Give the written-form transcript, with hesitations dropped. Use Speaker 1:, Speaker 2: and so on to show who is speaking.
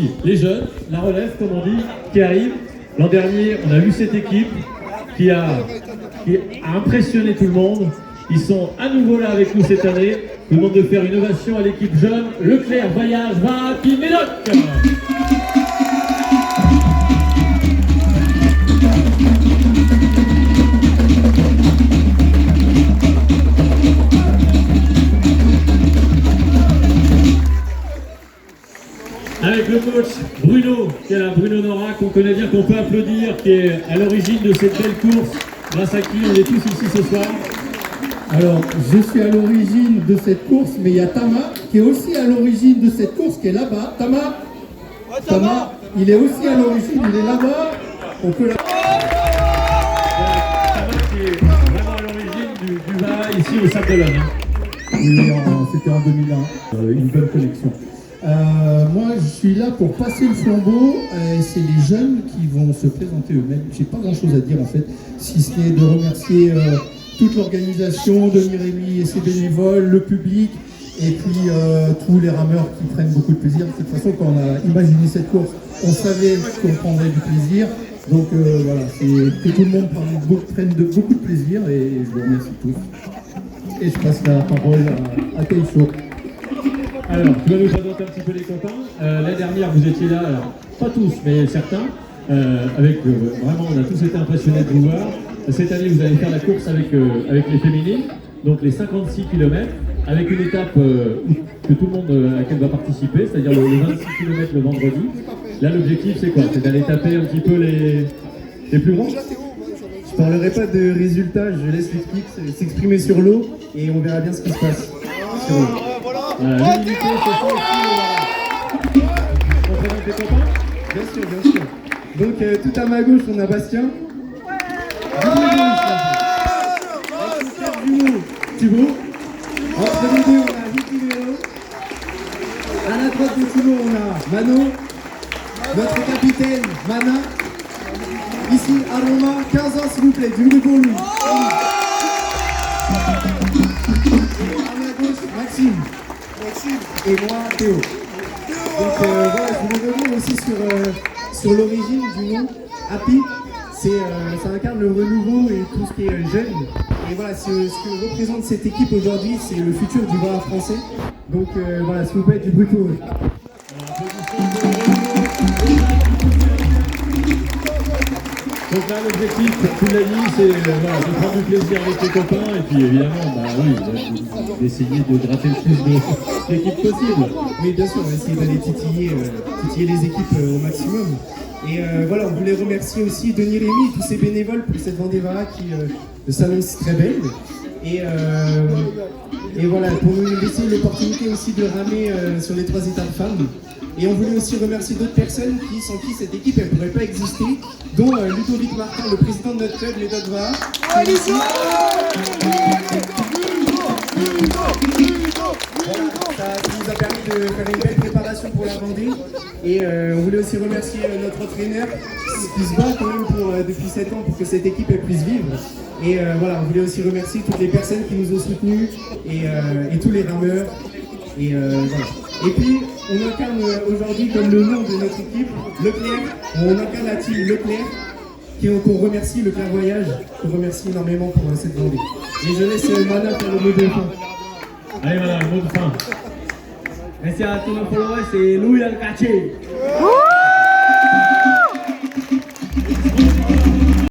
Speaker 1: aussi les jeunes, la relève comme on dit, qui arrive. L'an dernier, on a vu cette équipe qui a impressionné tout le monde. Ils sont à nouveau là avec nous cette année. Je vous demande de faire une ovation à l'équipe jeune. Leclerc, Voyage, Vapi, Médoc. Avec le coach Bruno, qui est là, Bruno Nora, qu'on connaît bien, qu'on peut applaudir, qui est à l'origine de cette belle course, grâce à qui on est tous ici ce soir.
Speaker 2: Alors, je suis à l'origine de cette course, mais il y a Tama qui est aussi à l'origine de cette course, qui est là-bas. Tama, il est aussi à l'origine, il est là-bas. On peut la...
Speaker 1: Tama qui est vraiment à l'origine du VA ici au Sable d'Olonne.
Speaker 2: Oui, c'était en 2001, une bonne connexion. Moi, je suis là pour passer le flambeau. C'est les jeunes qui vont se présenter eux-mêmes. J'ai pas grand-chose à dire en fait, si ce n'est de remercier toute l'organisation, Denis Rémy et ses bénévoles, le public, et puis tous les rameurs qui prennent beaucoup de plaisir. De toute façon, quand on a imaginé cette course, on savait qu'on prendrait du plaisir. Donc voilà, c'est que tout le monde prenne beaucoup de plaisir, et je vous remercie tous. Et je passe la parole à Taïcho.
Speaker 1: Alors, tu vas nous présenter un petit peu les copains. L'année dernière, vous étiez là, alors pas tous, mais certains. Vraiment, on a tous été impressionnés de vous voir. Cette année, vous allez faire la course avec les féminines, donc les 56 km, avec une étape que tout le monde à laquelle va participer, c'est-à-dire le 26 km le vendredi. Là, l'objectif, c'est quoi? C'est d'aller taper un petit peu les plus grands.
Speaker 3: Je parlerai pas de résultats, je laisse l'équipe s'exprimer sur l'eau et on verra bien ce qui se passe sur l'eau.
Speaker 1: L'humilité, c'est ça aussi. On présente les copains?
Speaker 3: Bien sûr, bien sûr. Donc tout à ma gauche, on a Bastien. Thibaut. Entre les deux, on a Vicky Véro. À la droite de Thibaut, on a Mano. Notre capitaine, Mana. Ici, Aroma, 15 ans s'il vous plaît, du pour lui. À ma gauche, Maxime. Et moi, Théo. Donc voilà, je voulais revenir aussi sur l'origine du nom Happy. Ça incarne le renouveau et tout ce qui est jeune. Et voilà, ce que représente cette équipe aujourd'hui, c'est le futur du bar français. Donc voilà, s'il vous plaît, du bruit pour eux.
Speaker 1: Donc là, l'objectif, tu l'as dit, c'est de prendre du plaisir avec les copains et puis évidemment, d'essayer de gratter le plus d'équipes possible.
Speaker 3: Oui, bien sûr, on va essayer d'aller titiller les équipes au maximum. Et voilà, on voulait remercier aussi Denis Rémy et tous ses bénévoles pour cette Vendée-Vara qui s'annonce très belle. Et voilà, pour nous laisser l'opportunité aussi de ramer sur les 3 étapes femmes. Et on voulait aussi remercier d'autres personnes sans qui cette équipe ne pourrait pas exister, dont Ludovic Martin, le président de notre club, les Dodva. Ça nous a permis de faire une belle préparation pour la Vendée. Et on voulait aussi remercier notre entraîneur qui se bat quand même depuis 7 ans pour que cette équipe puisse vivre. Et voilà, on voulait aussi remercier toutes les personnes qui nous ont soutenus et tous les rameurs. Et voilà. Et puis, on incarne aujourd'hui comme le nom de notre équipe, Leclerc. On incarne la team Leclerc, qu'on remercie, Leclerc Voyage, qu'on remercie énormément pour cette Vendée. Et je laisse Mana faire le mot de fin.
Speaker 1: Allez, Mana, le mot de fin.
Speaker 4: Merci à tous nos followers, c'est Louis Alcaché.